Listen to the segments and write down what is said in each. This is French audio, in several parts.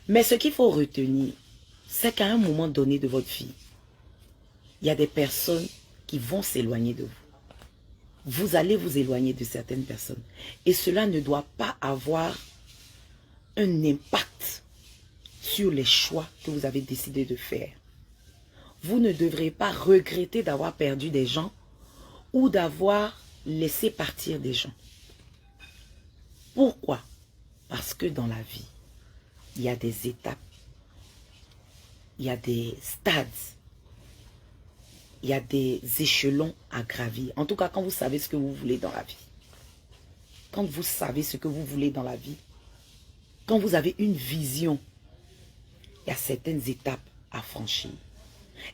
Mais ce qu'il faut retenir, c'est qu'à un moment donné de votre vie, il y a des personnes qui vont s'éloigner de vous. Vous allez vous éloigner de certaines personnes. Et cela ne doit pas avoir un impact sur les choix que vous avez décidé de faire. Vous ne devrez pas regretter d'avoir perdu des gens ou d'avoir laissé partir des gens. Pourquoi? Parce que dans la vie, il y a des étapes, il y a des stades, il y a des échelons à gravir. En tout cas, quand vous savez ce que vous voulez dans la vie. Quand vous savez ce que vous voulez dans la vie, quand vous avez une vision, il y a certaines étapes à franchir.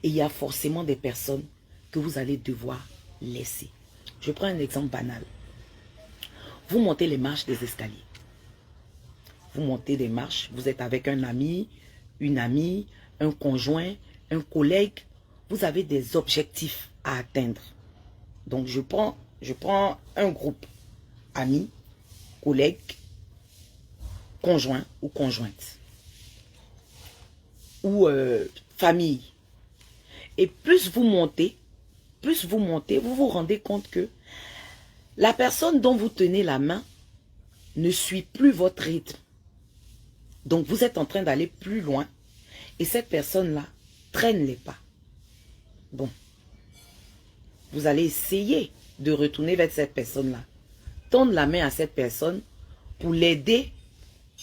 Et il y a forcément des personnes que vous allez devoir laisser. Je prends un exemple banal. Vous montez les marches des escaliers. Vous montez des marches, vous êtes avec un ami, une amie, un conjoint, un collègue. Vous avez des objectifs à atteindre. Donc je prends un groupe, amis, collègues, conjoints ou conjointes. Ou famille. Et plus vous montez, vous vous rendez compte que la personne dont vous tenez la main ne suit plus votre rythme. Donc vous êtes en train d'aller plus loin et cette personne-là traîne les pas. Bon, vous allez essayer de retourner vers cette personne-là. Tendre la main à cette personne pour l'aider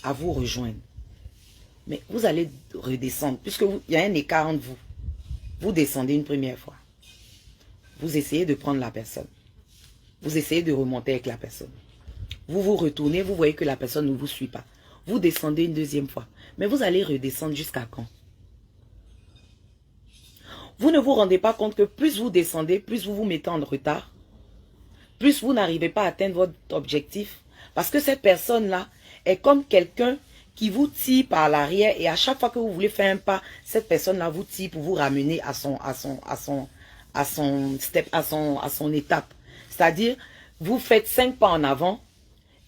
à vous rejoindre. Mais vous allez redescendre puisqu'il y a un écart entre vous. Vous descendez une première fois. Vous essayez de prendre la personne. Vous essayez de remonter avec la personne. Vous vous retournez, vous voyez que la personne ne vous suit pas. Vous descendez une deuxième fois. Mais vous allez redescendre jusqu'à quand? Vous ne vous rendez pas compte que plus vous descendez, plus vous vous mettez en retard. Plus vous n'arrivez pas à atteindre votre objectif. Parce que cette personne-là est comme quelqu'un qui vous tire par l'arrière et à chaque fois que vous voulez faire un pas, cette personne-là vous tire pour vous ramener à son étape. C'est-à-dire, vous faites 5 pas en avant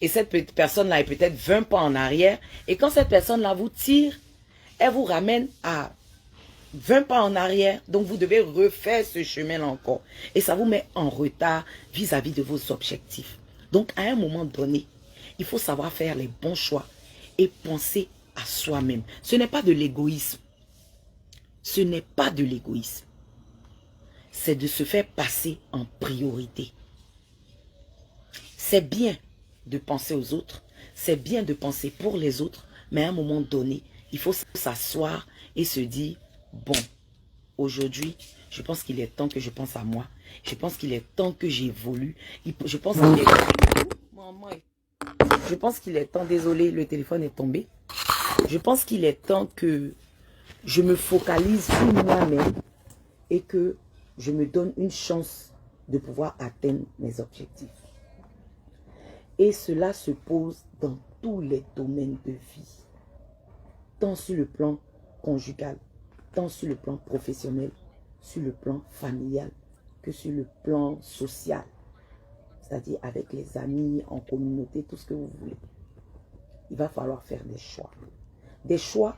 et cette personne-là est peut-être 20 pas en arrière. Et quand cette personne-là vous tire, elle vous ramène à 20 pas en arrière. Donc, vous devez refaire ce chemin-là encore. Et ça vous met en retard vis-à-vis de vos objectifs. Donc, à un moment donné, il faut savoir faire les bons choix et penser à soi-même. Ce n'est pas de l'égoïsme. Ce n'est pas de l'égoïsme. C'est de se faire passer en priorité. C'est bien de penser aux autres. C'est bien de penser pour les autres. Mais à un moment donné, il faut s'asseoir et se dire, bon, aujourd'hui, je pense qu'il est temps que je pense à moi. Je pense qu'il est temps que j'évolue. Je pense qu'il est temps... Je pense qu'il est temps, désolé, le téléphone est tombé. Je pense qu'il est temps que je me focalise sur moi-même et que je me donne une chance de pouvoir atteindre mes objectifs. Et cela se pose dans tous les domaines de vie. Tant sur le plan conjugal, tant sur le plan professionnel, sur le plan familial, que sur le plan social. C'est-à-dire avec les amis, en communauté, tout ce que vous voulez. Il va falloir faire des choix. Des choix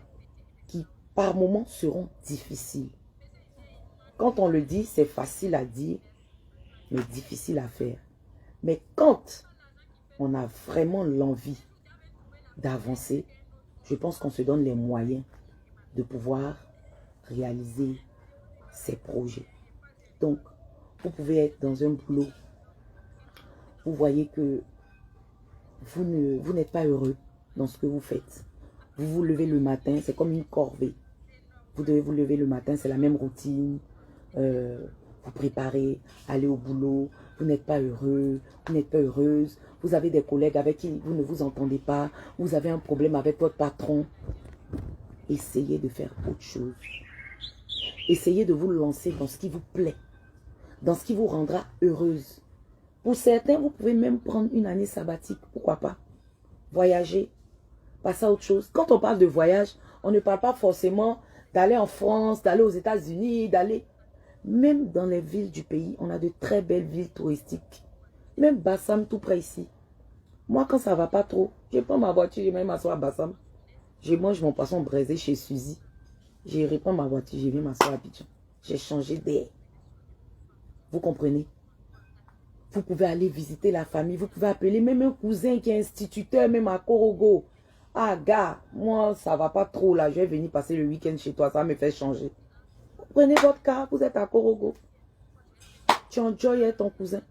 qui, par moments, seront difficiles. Quand on le dit, c'est facile à dire, mais difficile à faire. Mais quand on a vraiment l'envie d'avancer, je pense qu'on se donne les moyens de pouvoir réaliser ses projets. Donc, vous pouvez être dans un boulot. Vous voyez que vous n'êtes pas heureux dans ce que vous faites. Vous vous levez le matin, c'est comme une corvée. Vous devez vous lever le matin, c'est la même routine. Vous préparez, aller au boulot. Vous n'êtes pas heureux, vous n'êtes pas heureuse. Vous avez des collègues avec qui vous ne vous entendez pas. Vous avez un problème avec votre patron. Essayez de faire autre chose. Essayez de vous lancer dans ce qui vous plaît. Dans ce qui vous rendra heureuse. Pour certains, vous pouvez même prendre une année sabbatique. Pourquoi pas? Voyager. Passer à autre chose. Quand on parle de voyage, on ne parle pas forcément d'aller en France, d'aller aux États-Unis, d'aller... Même dans les villes du pays, on a de très belles villes touristiques. Même Bassam, tout près ici. Moi, quand ça ne va pas trop, je prends ma voiture, je vais m'asseoir à Bassam. Je mange mon poisson braisé chez Suzy. Je reprends ma voiture, je viens m'asseoir à Abidjan. J'ai changé d'air. Vous comprenez? Vous pouvez aller visiter la famille. Vous pouvez appeler même un cousin qui est instituteur, même à Korogo. Ah, gars, moi, ça va pas trop là. Je vais venir passer le week-end chez toi. Ça va me faire changer. Vous prenez votre car, vous êtes à Korogo. Tu enjoy ton cousin.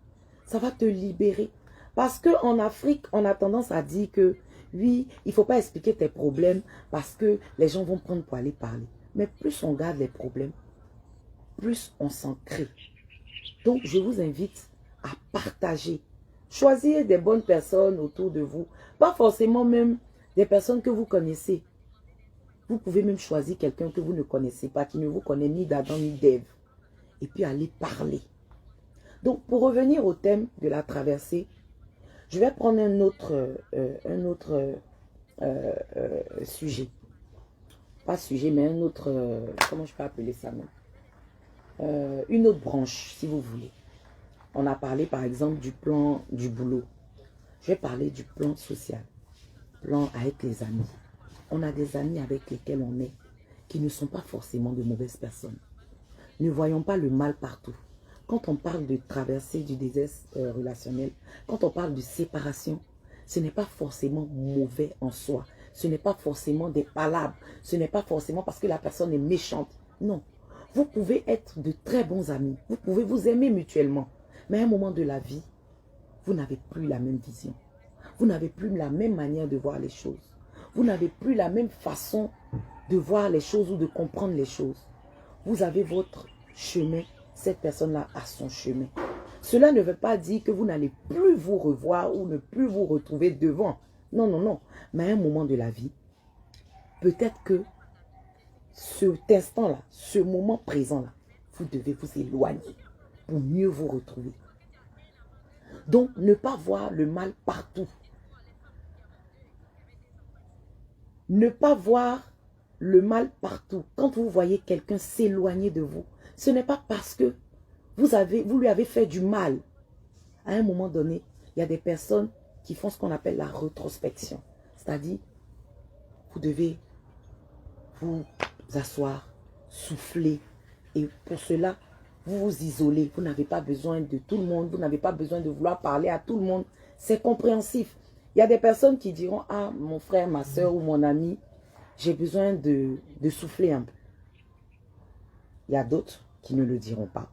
Ça va te libérer. Parce qu'en Afrique, on a tendance à dire que oui, il ne faut pas expliquer tes problèmes parce que les gens vont prendre pour aller parler. Mais plus on garde les problèmes, plus on s'en crée. Donc, je vous invite à partager. Choisir des bonnes personnes autour de vous. Pas forcément même des personnes que vous connaissez. Vous pouvez même choisir quelqu'un que vous ne connaissez pas, qui ne vous connaît ni d'Adam ni d'Ève. Et puis aller parler. Donc, pour revenir au thème de la traversée, je vais prendre un autre sujet. Pas sujet, mais un autre, comment je peux appeler ça même? Une autre branche, si vous voulez. On a parlé, par exemple, du plan du boulot. Je vais parler du plan social. Plan avec les amis. On a des amis avec lesquels on est, qui ne sont pas forcément de mauvaises personnes. Ne voyons pas le mal partout. Quand on parle de traversée du désert relationnel, quand on parle de séparation, ce n'est pas forcément mauvais en soi. Ce n'est pas forcément des palabres. Ce n'est pas forcément parce que la personne est méchante. Non. Vous pouvez être de très bons amis. Vous pouvez vous aimer mutuellement. Mais à un moment de la vie, vous n'avez plus la même vision. Vous n'avez plus la même manière de voir les choses. Vous n'avez plus la même façon de voir les choses ou de comprendre les choses. Vous avez votre chemin. Cette personne-là a son chemin. Cela ne veut pas dire que vous n'allez plus vous revoir ou ne plus vous retrouver devant. Non, non, non. Mais à un moment de la vie, peut-être que cet instant-là, ce moment présent-là, vous devez vous éloigner pour mieux vous retrouver. Donc, ne pas voir le mal partout. Ne pas voir le mal partout. Quand vous voyez quelqu'un s'éloigner de vous, ce n'est pas parce que vous lui avez fait du mal. À un moment donné, il y a des personnes qui font ce qu'on appelle la rétrospection. C'est-à-dire, vous devez vous asseoir, souffler. Et pour cela, vous vous isolez. Vous n'avez pas besoin de tout le monde. Vous n'avez pas besoin de vouloir parler à tout le monde. C'est compréhensif. Il y a des personnes qui diront, ah, mon frère, ma soeur ou mon ami, j'ai besoin de souffler un peu. Il y a d'autres qui ne le diront pas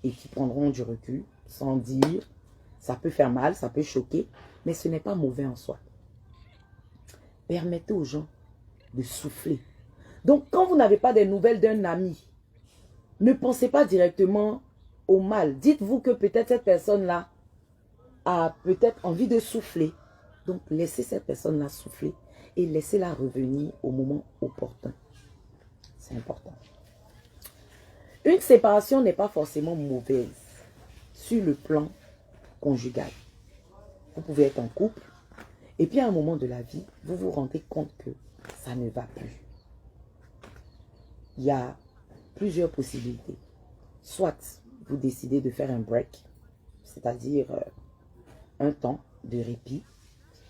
et qui prendront du recul sans dire. Ça peut faire mal, ça peut choquer, mais ce n'est pas mauvais en soi. Permettez aux gens de souffler. Donc, quand vous n'avez pas des nouvelles d'un ami, ne pensez pas directement au mal. Dites-vous que peut-être cette personne-là a peut-être envie de souffler. Donc, laissez cette personne-là souffler et laissez-la revenir au moment opportun. C'est important. Une séparation n'est pas forcément mauvaise sur le plan conjugal. Vous pouvez être en couple et puis à un moment de la vie, vous vous rendez compte que ça ne va plus. Il y a plusieurs possibilités. Soit vous décidez de faire un break, c'est-à-dire un temps de répit.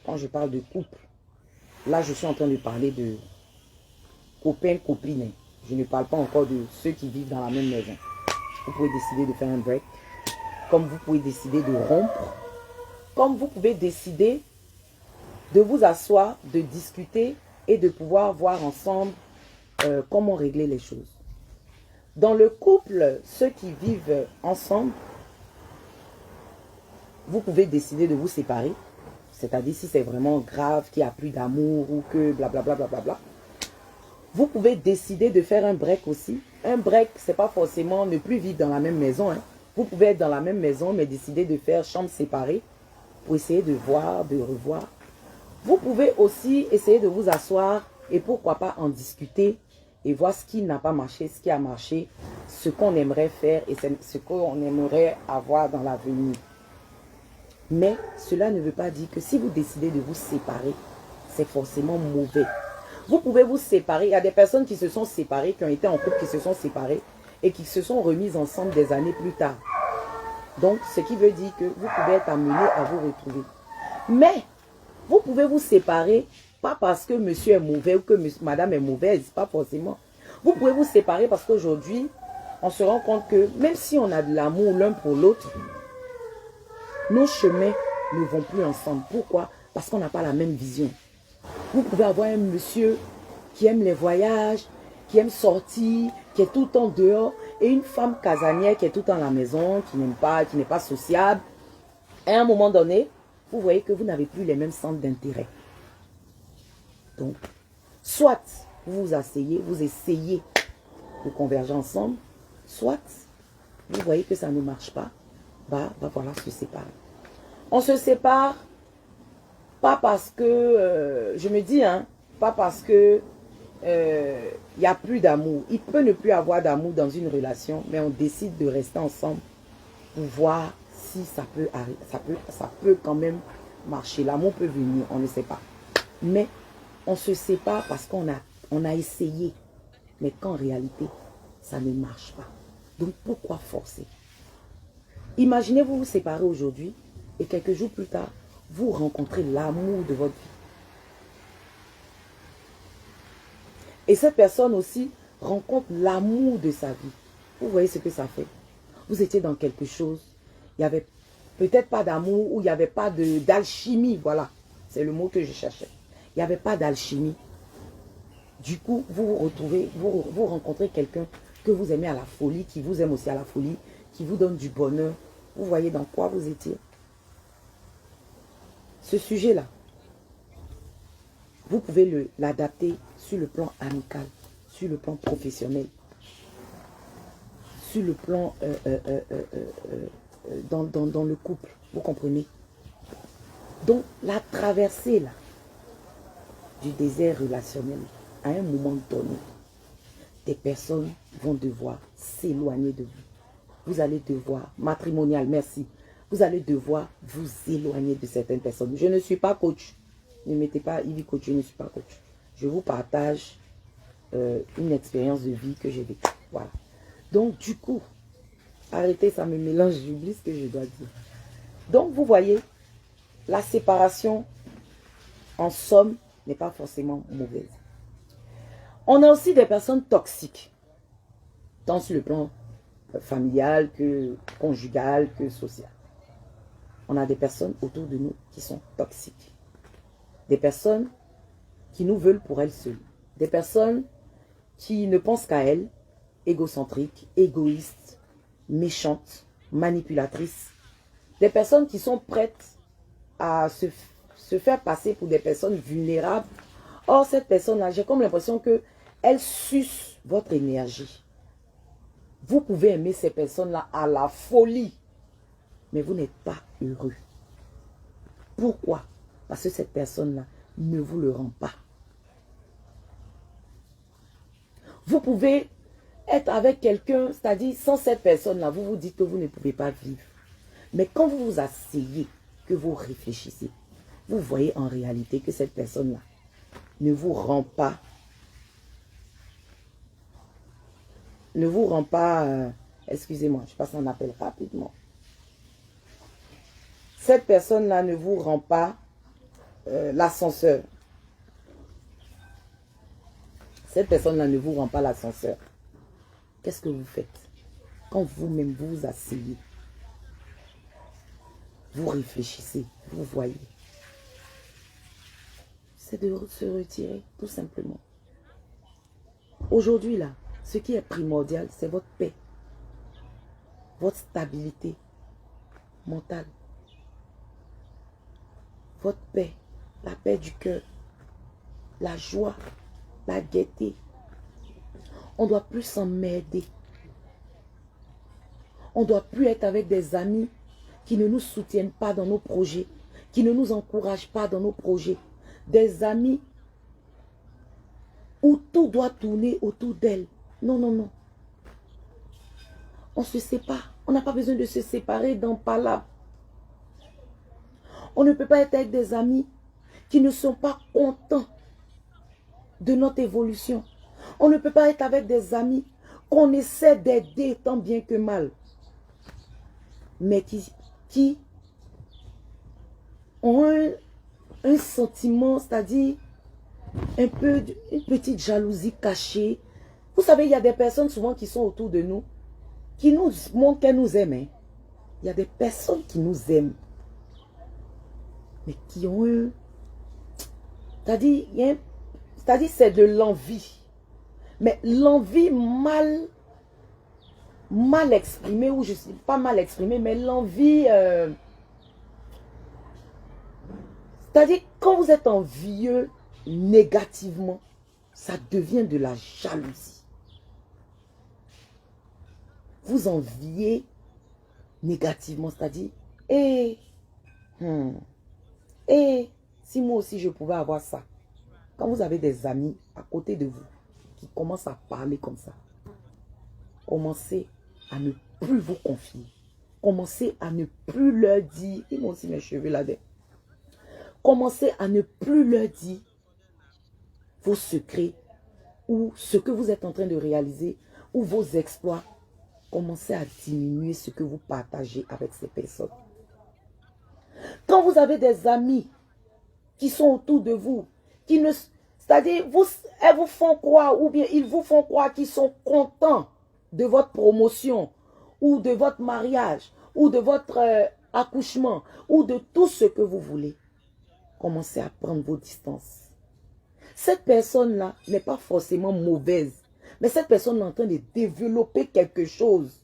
Quand je parle de couple, là je suis en train de parler de copains-copines. Je ne parle pas encore de ceux qui vivent dans la même maison. Vous pouvez décider de faire un break. Comme vous pouvez décider de rompre. Comme vous pouvez décider de vous asseoir, de discuter et de pouvoir voir ensemble comment régler les choses. Dans le couple, ceux qui vivent ensemble, vous pouvez décider de vous séparer. C'est-à-dire si c'est vraiment grave, qu'il n'y a plus d'amour ou que blablabla. Bla. Vous pouvez décider de faire un break aussi. Un break, ce n'est pas forcément ne plus vivre dans la même maison. Hein. Vous pouvez être dans la même maison, mais décider de faire chambre séparée pour essayer de voir, de revoir. Vous pouvez aussi essayer de vous asseoir et pourquoi pas en discuter et voir ce qui n'a pas marché, ce qui a marché, ce qu'on aimerait faire et ce qu'on aimerait avoir dans l'avenir. Mais cela ne veut pas dire que si vous décidez de vous séparer, c'est forcément mauvais. Vous pouvez vous séparer. Il y a des personnes qui se sont séparées, qui ont été en couple, qui se sont séparées et qui se sont remises ensemble des années plus tard. Donc, ce qui veut dire que vous pouvez être amené à vous retrouver. Mais, vous pouvez vous séparer Pas parce que monsieur est mauvais ou que madame est mauvaise, pas forcément. Vous pouvez vous séparer parce qu'aujourd'hui, on se rend compte que même si on a de l'amour l'un pour l'autre, nos chemins ne vont plus ensemble. Pourquoi? Parce qu'on n'a pas la même vision. Vous pouvez avoir un monsieur qui aime les voyages, qui aime sortir, qui est tout le temps dehors, et une femme casanière qui est tout le temps à la maison, qui n'est pas sociable. Et à un moment donné, vous voyez que vous n'avez plus les mêmes centres d'intérêt. Donc, soit vous vous asseyez, vous essayez de converger ensemble, soit vous voyez que ça ne marche pas, va falloir se séparer. On se sépare, pas parce que, je me dis, hein, pas parce que il n'y a plus d'amour. Il peut ne plus avoir d'amour dans une relation, mais on décide de rester ensemble pour voir si ça peut quand même marcher. L'amour peut venir, on ne sait pas. Mais on se sépare parce qu'on a essayé, mais qu'en réalité, ça ne marche pas. Donc pourquoi forcer? Imaginez vous vous séparez aujourd'hui et quelques jours plus tard, vous rencontrez l'amour de votre vie. Et cette personne aussi rencontre l'amour de sa vie. Vous voyez ce que ça fait? Vous étiez dans quelque chose, il n'y avait peut-être pas d'amour ou il n'y avait pas d'alchimie, voilà. C'est le mot que je cherchais. Il n'y avait pas d'alchimie. Du coup, vous vous retrouvez, vous rencontrez quelqu'un que vous aimez à la folie, qui vous aime aussi à la folie, qui vous donne du bonheur. Vous voyez dans quoi vous étiez. Ce sujet-là, vous pouvez l'adapter sur le plan amical, sur le plan professionnel, sur le plan dans le couple. Vous comprenez? Donc, la traversée là, du désert relationnel, à un moment donné, des personnes vont devoir s'éloigner de vous. Vous allez devoir, matrimonial, merci, vous allez devoir vous éloigner de certaines personnes. Je ne suis pas coach. Ne mettez pas Ivy coach, je ne suis pas coach. Je vous partage une expérience de vie que j'ai vécue. Voilà. Donc, du coup, arrêtez, ça me mélange, j'oublie ce que je dois dire. Donc, vous voyez, la séparation, en somme, n'est pas forcément mauvaise. On a aussi des personnes toxiques, tant sur le plan familial, que conjugal, que social. On a des personnes autour de nous qui sont toxiques. Des personnes qui nous veulent pour elles seules. Des personnes qui ne pensent qu'à elles, égocentriques, égoïstes, méchantes, manipulatrices. Des personnes qui sont prêtes à se faire passer pour des personnes vulnérables. Or, cette personne-là, j'ai comme l'impression qu'elle suce votre énergie. Vous pouvez aimer ces personnes-là à la folie, mais vous n'êtes pas heureux. Pourquoi? Parce que cette personne-là ne vous le rend pas. Vous pouvez être avec quelqu'un, c'est-à-dire sans cette personne-là, vous vous dites que vous ne pouvez pas vivre. Mais quand vous vous asseyez, que vous réfléchissez, vous voyez en réalité que cette personne-là ne vous rend pas, excusez-moi, je passe un appel rapidement. Cette personne-là ne vous rend pas l'ascenseur. Cette personne-là ne vous rend pas l'ascenseur. Qu'est-ce que vous faites? Quand vous-même vous asseyez, vous réfléchissez, vous voyez. C'est de se retirer, tout simplement. Aujourd'hui, là, ce qui est primordial, c'est votre paix, votre stabilité mentale, votre paix, la paix du cœur, la joie, la gaieté. On ne doit plus s'emmerder. On ne doit plus être avec des amis qui ne nous soutiennent pas dans nos projets, qui ne nous encouragent pas dans nos projets. Des amis où tout doit tourner autour d'elles. Non, non, non. On se sépare. On n'a pas besoin de se séparer dans palabre. On ne peut pas être avec des amis qui ne sont pas contents de notre évolution. On ne peut pas être avec des amis qu'on essaie d'aider tant bien que mal, mais qui ont un sentiment, c'est-à-dire un peu, une petite jalousie cachée. Vous savez, il y a des personnes souvent qui sont autour de nous, qui nous montrent qu'elles nous aiment. Hein. Il y a des personnes qui nous aiment, mais qui ont eu... C'est-à-dire, c'est de l'envie. Mais l'envie mal exprimée, ou je sais pas mal exprimée, mais l'envie... c'est-à-dire, quand vous êtes envieux négativement, ça devient de la jalousie. Vous enviez négativement, c'est-à-dire, si moi aussi je pouvais avoir ça. Quand vous avez des amis à côté de vous qui commencent à parler comme ça, commencez à ne plus vous confier. Commencez à ne plus leur dire, ils m'ont aussi mes cheveux là-dedans. Commencez à ne plus leur dire vos secrets ou ce que vous êtes en train de réaliser ou vos exploits. Commencez à diminuer ce que vous partagez avec ces personnes. Quand vous avez des amis qui sont autour de vous, qui ne... C'est-à-dire, elles vous font croire, ou bien ils vous font croire qu'ils sont contents de votre promotion, ou de votre mariage, ou de votre accouchement, ou de tout ce que vous voulez. Commencez à prendre vos distances. Cette personne-là n'est pas forcément mauvaise, mais cette personne est en train de développer quelque chose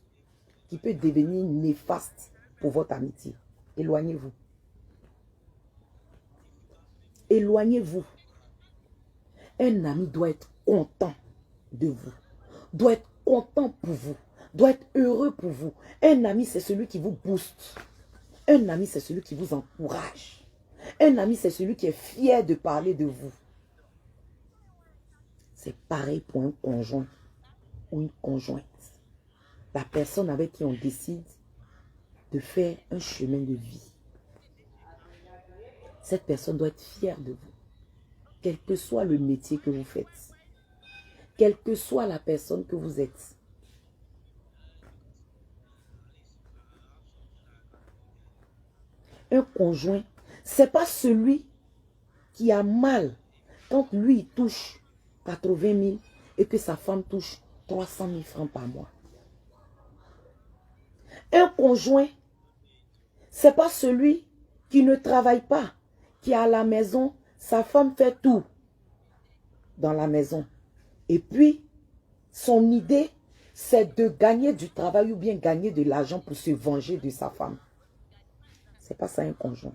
qui peut devenir néfaste pour votre amitié. Éloignez-vous. Éloignez-vous. Un ami doit être content de vous, doit être content pour vous, doit être heureux pour vous. Un ami, c'est celui qui vous booste. Un ami, c'est celui qui vous encourage. Un ami, c'est celui qui est fier de parler de vous. C'est pareil pour un conjoint ou une conjointe. La personne avec qui on décide de faire un chemin de vie. Cette personne doit être fière de vous. Quel que soit le métier que vous faites. Quelle que soit la personne que vous êtes. Un conjoint, c'est pas celui qui a mal quand lui il touche 80 000 et que sa femme touche 300 000 francs par mois. Un conjoint, c'est pas celui qui ne travaille pas, qui est à la maison, sa femme fait tout dans la maison. Et puis, son idée, c'est de gagner du travail ou bien gagner de l'argent pour se venger de sa femme. C'est pas ça un conjoint.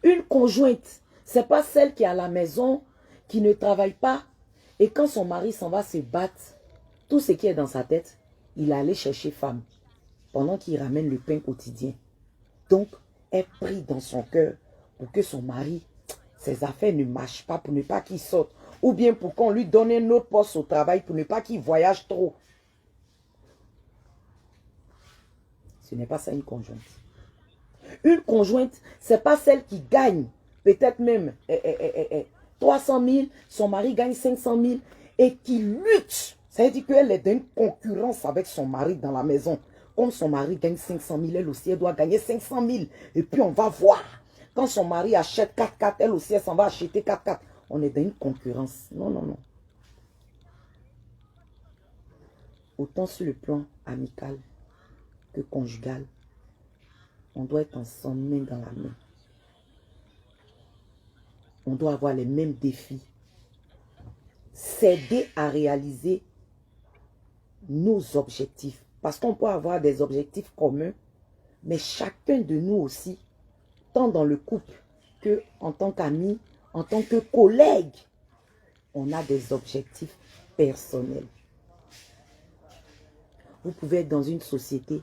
Une conjointe, c'est pas celle qui est à la maison, qui ne travaille pas, et quand son mari s'en va se battre, tout ce qui est dans sa tête, il est allé chercher femme, pendant qu'il ramène le pain quotidien. Donc, elle prie dans son cœur pour que son mari, ses affaires ne marchent pas, pour ne pas qu'il sorte, ou bien pour qu'on lui donne un autre poste au travail, pour ne pas qu'il voyage trop. Ce n'est pas ça une conjointe. Une conjointe, ce n'est pas celle qui gagne peut-être même 300 000, son mari gagne 500 000 et qui lutte. Ça veut dire qu'elle est dans une concurrence avec son mari dans la maison. Comme son mari gagne 500 000, elle aussi, elle doit gagner 500 000. Et puis on va voir. Quand son mari achète 4x4, elle aussi, elle s'en va acheter 4x4. On est dans une concurrence. Non, non, non. Autant sur le plan amical que conjugal. On doit être ensemble, main dans la main. On doit avoir les mêmes défis. S'aider à réaliser nos objectifs. Parce qu'on peut avoir des objectifs communs, mais chacun de nous aussi, tant dans le couple que en tant qu'amis, en tant que collègues, on a des objectifs personnels. Vous pouvez être dans une société,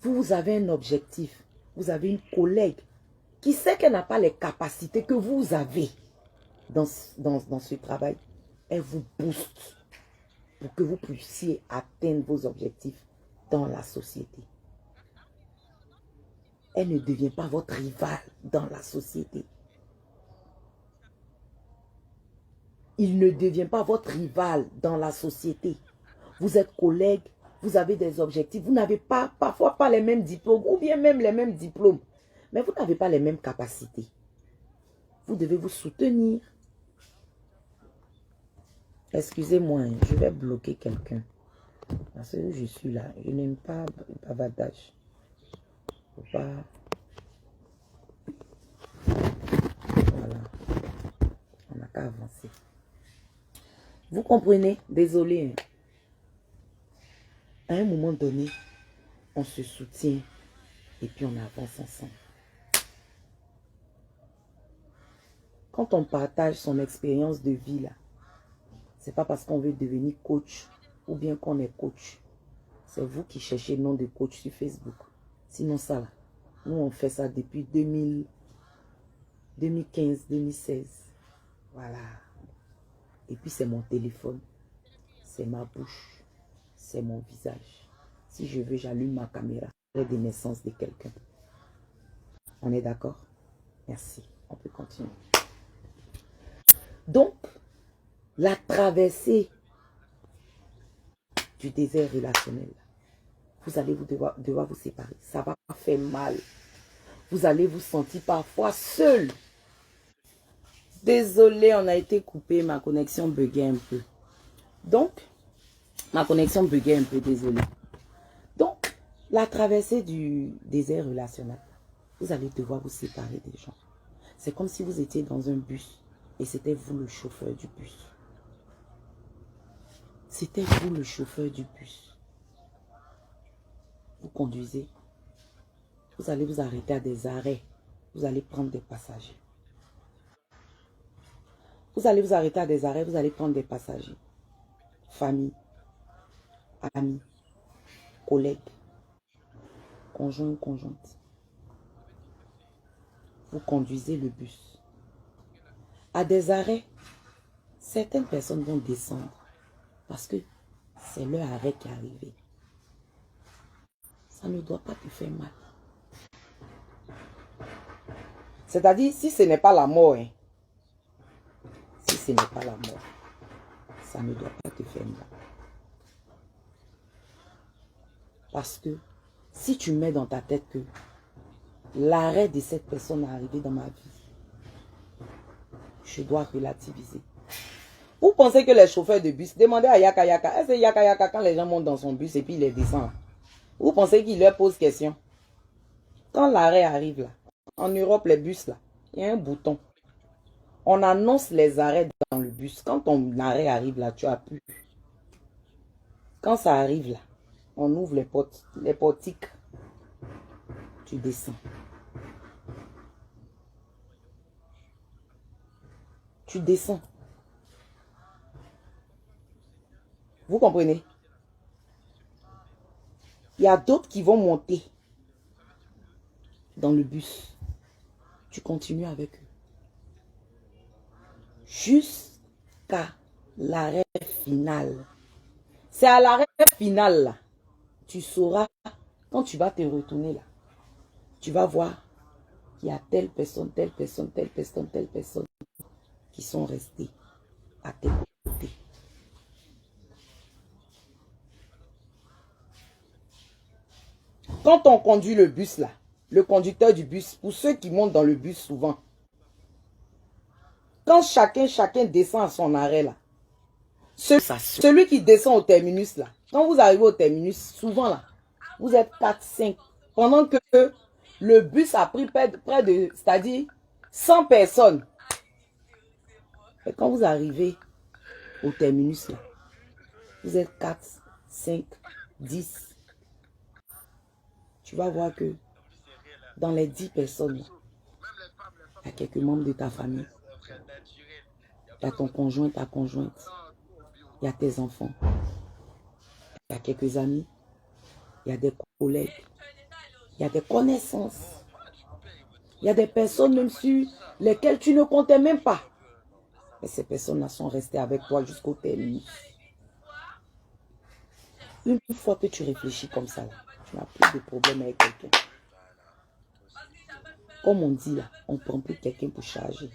vous avez un objectif, vous avez une collègue qui sait qu'elle n'a pas les capacités que vous avez dans ce travail. Elle vous booste pour que vous puissiez atteindre vos objectifs dans la société. Elle ne devient pas votre rival dans la société. Il ne devient pas votre rival dans la société. Vous êtes collègues, vous avez des objectifs, vous n'avez pas, parfois pas les mêmes diplômes, ou bien même les mêmes diplômes, mais vous n'avez pas les mêmes capacités. Vous devez vous soutenir. Excusez-moi, je vais bloquer quelqu'un. Parce que je suis là. Je n'aime pas le bavardage. Faut pas... Voilà. On n'a qu'à avancer. Vous comprenez? Désolé. À un moment donné, on se soutient et puis on avance ensemble. Quand on partage son expérience de vie là, c'est pas parce qu'on veut devenir coach ou bien qu'on est coach. C'est vous qui cherchez le nom de coach sur Facebook. Sinon ça là, nous on fait ça depuis 2015, 2016. Voilà. Et puis c'est mon téléphone, c'est ma bouche, c'est mon visage. Si je veux, j'allume ma caméra. De naissance de quelqu'un. On est d'accord? Merci. On peut continuer. Donc, la traversée du désert relationnel, vous allez devoir vous séparer. Ça va faire mal. Vous allez vous sentir parfois seul. Désolé, on a été coupé. Ma connexion buguait un peu. Donc, ma connexion buguait un peu, désolé. Donc, la traversée du désert relationnel, vous allez devoir vous séparer des gens. C'est comme si vous étiez dans un bus et c'était vous le chauffeur du bus. C'était vous le chauffeur du bus. Vous conduisez. Vous allez vous arrêter à des arrêts. Vous allez prendre des passagers. Vous allez vous arrêter à des arrêts. Vous allez prendre des passagers. Famille, amis, collègues, conjoint, conjointe. Vous conduisez le bus. À des arrêts, certaines personnes vont descendre parce que c'est leur arrêt qui est arrivé. Ça ne doit pas te faire mal. C'est-à-dire, si ce n'est pas la mort, hein, si ce n'est pas la mort, ça ne doit pas te faire mal. Parce que si tu mets dans ta tête que l'arrêt de cette personne est arrivé dans ma vie, je dois relativiser. Vous pensez que les chauffeurs de bus, demandez à Yaka Yaka, est-ce que Yaka Yaka, quand les gens montent dans son bus et puis il les descend, vous pensez qu'il leur pose question? Quand l'arrêt arrive là, en Europe, les bus là, il y a un bouton. On annonce les arrêts dans le bus. Quand ton arrêt arrive là, tu as pu. Quand ça arrive là, on ouvre les portiques. Tu descends. Tu descends. Vous comprenez? Il y a d'autres qui vont monter dans le bus. Tu continues avec eux. Jusqu'à l'arrêt final. C'est à l'arrêt final là. Tu sauras, quand tu vas te retourner là, tu vas voir qu'il y a telle personne, telle personne, telle personne, telle personne qui sont restés à tes côtés. Quand on conduit le bus là, le conducteur du bus, pour ceux qui montent dans le bus souvent, quand chacun descend à son arrêt là, celui qui descend au terminus là, quand vous arrivez au terminus, souvent là, vous êtes 4-5, pendant que le bus a pris près de, c'est-à-dire 100 personnes. Et quand vous arrivez au terminus là, vous êtes 4, 5, 10. Tu vas voir que dans les 10 personnes, il y a quelques membres de ta famille. Il y a ton conjoint, ta conjointe. Il y a tes enfants. Il y a quelques amis. Il y a des collègues. Il y a des connaissances. Il y a des personnes même sur lesquelles tu ne comptais même pas. Et ces personnes-là sont restées avec toi jusqu'au terminus. Une fois que tu réfléchis comme ça, là, tu n'as plus de problème avec quelqu'un. Comme on dit là, on ne prend plus quelqu'un pour charger.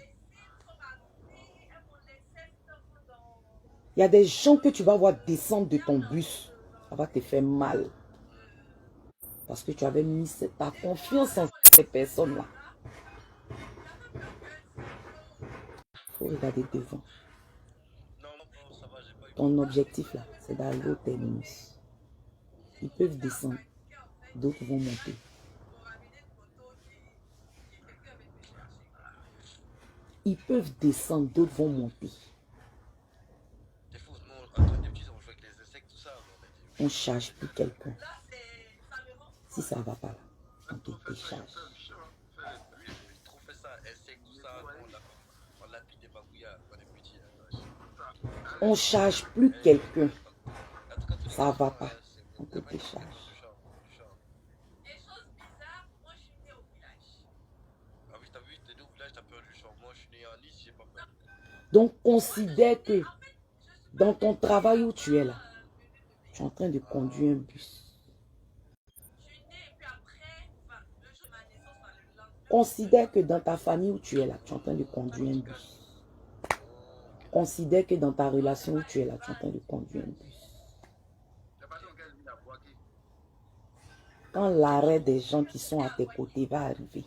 Il y a des gens que tu vas voir descendre de ton bus. Ça va te faire mal. Parce que tu avais mis ta confiance en ces personnes-là. faut regarder devant. Ton objectif là, c'est d'arriver au terminus. Ils peuvent descendre, d'autres vont monter. Ils peuvent descendre, d'autres vont monter. On ne charge plus quelqu'un. Si ça ne va pas là, on te décharge. On ne charge plus quelqu'un. Ça ne va pas, on te décharge. Donc, considère que dans ton travail où tu es là, tu es en train de conduire un bus. Considère que dans ta famille où tu es là, tu es en train de conduire un bus. Considère que dans ta relation où tu es là, tu es en train de conduire un bus. Quand l'arrêt des gens qui sont à tes côtés va arriver,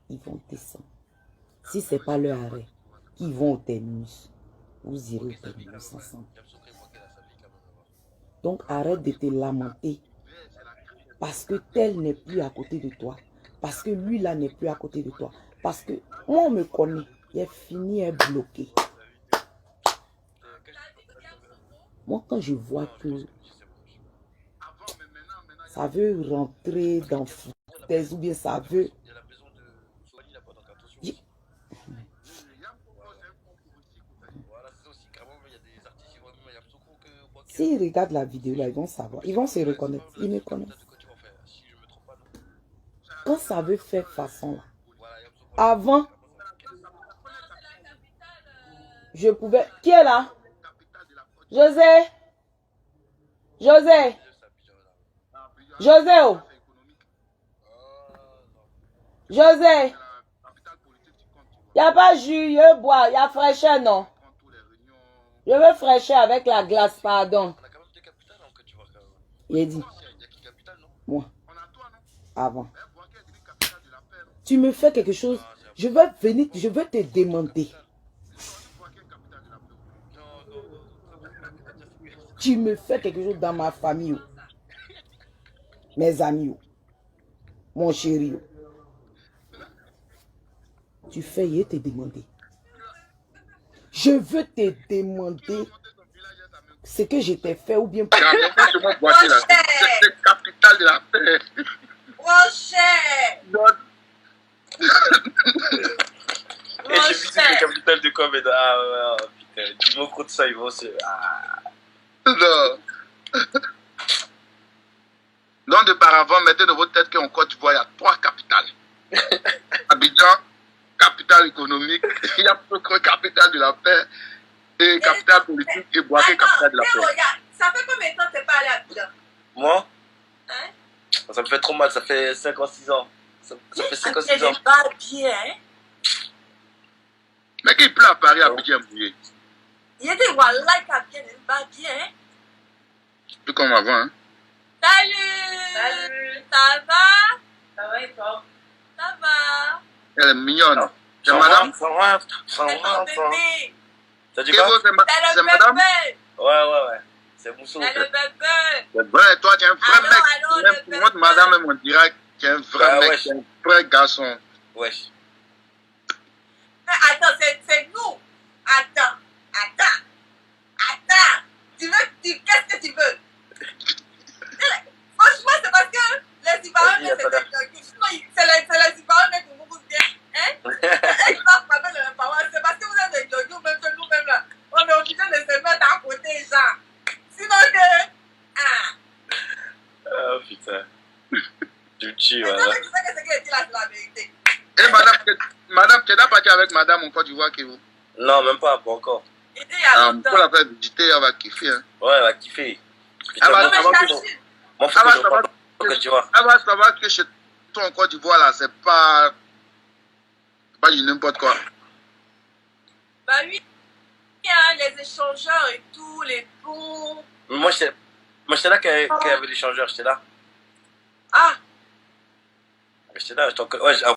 ils vont descendre. Si ce n'est pas leur arrêt, ils vont au terminus. Vous irez au terminus ensemble. Donc arrête de te lamenter parce que tel n'est plus à côté de toi. Parce que lui là n'est plus à côté de toi. Parce que moi on me connaît. Il est fini, il est bloqué. Moi quand je vois que ça veut rentrer dans foutaise ou bien ça veut... S'ils regardent la vidéo là, ils vont savoir. Ils vont se reconnaître. Ils me connaissent. Quand ça veut faire façon là, avant, je pouvais... Qui est là? José? José? José? Oh. José? Il n'y a pas jus, je bois. Il y a fraîcheur, non? Je veux fraîcheur avec la glace, pardon. Il a dit. Moi. Avant. Tu me fais quelque chose. Je veux venir, je veux te demander. Tu me fais quelque chose dans ma famille. Mes amis. Mon chéri. Tu fais et te demander. Je veux te demander ce que je t'ai fait ou bien... C'est capital de la paix. Et j'ai vu le capital de quoi, mais ah putain, du mot contre ça, ils vont se... Non. Donc, de par avant, mettez dans votre tête qu'en Côte d'Ivoire, il y a 3 capitales. Abidjan, capitale économique, il y a Pokro, capitale de la paix, et capitale politique, et Boaké, capitale de la paix. Regarde, ça fait combien de temps que tu n'es pas allé à Abidjan? Moi? Hein? Ça me fait trop mal, ça fait 56 ans. Ça fait 56 ans. C'est pas bien, hein? Mais qui pleut à Paris, Abidjan bouillé? Il y a des Wallah qui Abidjan n'est pas bien, hein? Tout comme avant, hein? Salut! Salut! Ça va? Ça va et toi? Ça va? Elle est mignonne. C'est Ça madame? rentre. C'est ton bébé! T'as dit quoi? C'est madame? Ouais. C'est Moussou. C'est le bébé! C'est vrai, toi, tu es un vrai mec. Allô, Même pour votre madame, même on dirait que tu es un vrai mec, wesh. tu es un vrai garçon. Wesh. Mais attends, c'est nous! Attends! Qu'est-ce que tu veux? Franchement, c'est parce que les Ivoiriens, c'est des jogging. C'est les Ivoiriens qui vous bien. Hein? Ils savent pas mettre les paroles. C'est parce que vous êtes des jogging, même que nous-mêmes là, on est obligé de se mettre à côté, genre. Sinon que... Ah putain. Tu me tues, Mais voilà. toi, tu sais que ce qu'il dit là, c'est la vérité. Et madame, tu es parti avec madame en Côte d'Ivoire qui vous? Non, même pas encore. Il dit il y a On longtemps. peut la faire visiter, elle va kiffer. Hein. Ouais, elle va kiffer. Ah bah, Non, mais ça va je que- t'assure. Moi, faut Ah que bah, je ça va reparte en Côte d'Ivoire. Elle va savoir que chez toi en Côte d'Ivoire, là, c'est pas du n'importe quoi. Bah oui, hein, les échangeurs et tout, les ponts. Moi, j'étais là quand il y avait l'échangeur, j'étais là. Ah, J'étais là, j'étais encore... Ouais,